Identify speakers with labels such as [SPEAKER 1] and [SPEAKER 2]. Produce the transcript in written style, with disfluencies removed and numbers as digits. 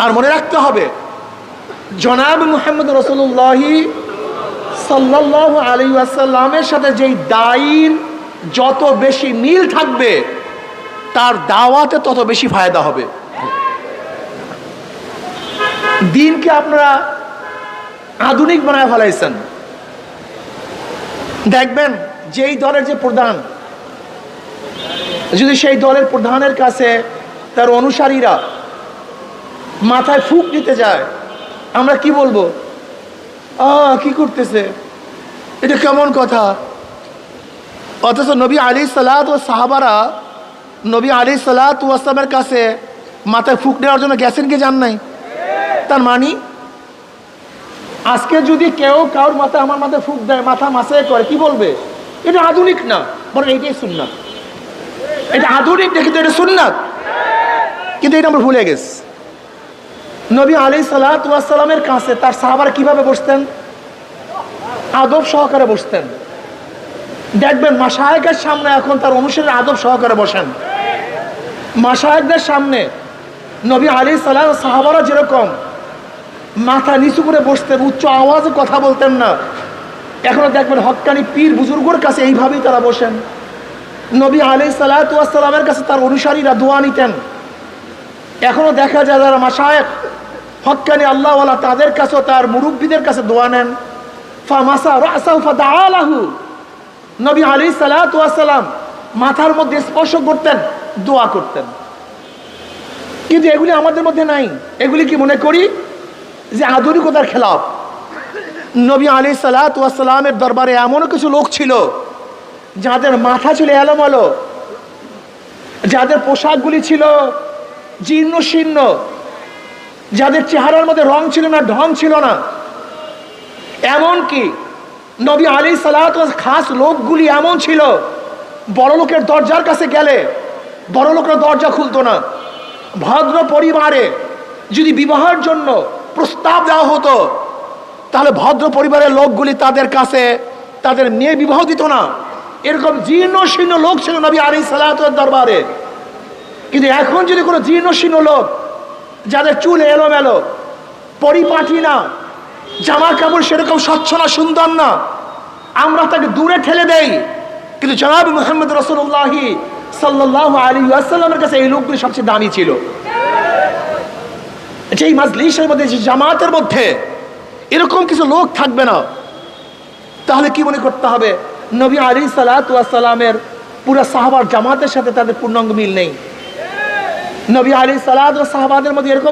[SPEAKER 1] আর মনে রাখতে হবে, জনাব মুহাম্মদ রাসূলুল্লাহ সাল্লাল্লাহু আলাইহি ওয়াসাল্লামের সাথে যেই দায়ীর যত বেশি মিল থাকবে, তার দাওয়াতে তত বেশি ফায়দা হবে। দিনকে আপনারা আধুনিক বানায় ফেলাইছেন। দেখবেন যেই দলের যে প্রধান, যদি সেই দলের প্রধানের কাছে তার অনুসারীরা মাথায় ফুঁক দিতে যায়, আমরা কি বলবো? কি করতেছে, এটা কেমন কথা? অথচ নবী আলাইহিসসালাত ওয়াস সাহাবারা নবী আলাইহিসসালাতু ওয়াসসালামের কাছে মাথায় ফুঁক দেওয়ার জন্য গেছেন কি যান নাই? তার মানে আজকে যদি কেউ কারোর মাথায়, আমার মাথায় ফুঁক দেয়, মাথা মাসায় করে, কি বলবে? এটা আধুনিক না, বরং এইটাই সুন্নাত। এটা আধুনিক না, কিন্তু এটা সুন্নাত। কিন্তু এটা আমরা ভুলে গেছি। নবী আলাইহিসসালাতু ওয়াসসালামের কাছে তার সাহাবারা কিভাবে বসতেন? আদব সহকারে বসতেন। দেখবেন মাশায়েখের সামনে এখন তার অনুসারীরা আদব সহকারে বসেন। মাশায়েখদের সামনে নবী আলাইহিসসালাম সাহাবারা যেরকম মাথা নিচু করে বসতেন, উচ্চ আওয়াজে কথা বলতেন না, এখনো দেখবেন হক্কানি পীর বুজুর্গর কাছে এইভাবেই তারা বসেন। নবী আলাইহিসসালাতু ওয়াসসালামের কাছে তার অনুসারীরা দোয়া নিতেন। এখনো দেখা যায় যারা মাশায়েখ হক্কানি আল্লাহওয়ালা, তাদের কাছেও তার মুরব্বীদের কাছে দোয়া নেন। ফামাসা রাসাহু ফাদাআলাহু, নবী আলাইহিসসালাতু ওয়াসসালাম মাথার মধ্যে স্পর্শ করতেন, দোয়া করতেন। কিন্তু এগুলি আমাদের মধ্যে নাই। এগুলি কি মনে করি যে আধুনিকতার খেলাফ। নবী আলাইহিসসালাতু ওয়াসসালামের দরবারে এমনও কিছু লোক ছিল যাদের মাথা ছিল এলোমেলো, যাদের পোশাকগুলি ছিল জীর্ণ শীর্ণ, যাদের চেহারার মধ্যে রং ছিল না, ঢং ছিল না। এমনকি নবী আলাইহিসসালাতু ওয়াসসালাম খাস লোকগুলি এমন ছিল, বড় লোকের দরজার কাছে গেলে বড় লোকের দরজা খুলতো না। ভদ্র পরিবারে যদি বিবাহের জন্য প্রস্তাব দেওয়া হতো, তাহলে ভদ্র পরিবারের লোকগুলি তাদের কাছে তাদের মেয়ে বিবাহ দিত না। এরকম জীর্ণ শীর্ণ লোক ছিল নবী আলাইহিসসালাতু ওয়াসসালামের দরবারে। কিন্তু এখন যদি কোনো জীর্ণ শীর্ণ লোক, যাদের চুল এলোমেলো, পরিপাটি না, জামা কাপড় সেরকম স্বচ্ছ না, সুন্দর না, আমরা তাকে দূরে ঠেলে দেই। কিন্তু জনাব মুহাম্মদ রাসূলুল্লাহ সাল্লাল্লাহু আলাইহি ওয়াসাল্লামের কাছে এই লোকগুলি সবচেয়ে দামি ছিল। যেই মাজলিসের মধ্যে, যে জামাতের মধ্যে এরকম কিছু লোক থাকবে না, তাহলে কি মনে করতে হবে? নবী আলাইহিসসালাতু ওয়াসসালামের পুরো সাহাবার জামাতের সাথে তাদের পূর্ণাঙ্গ মিল নেই। নবী আলাইহিসসালাতু ওয়াস সাহাবাদের মধ্যে এরকম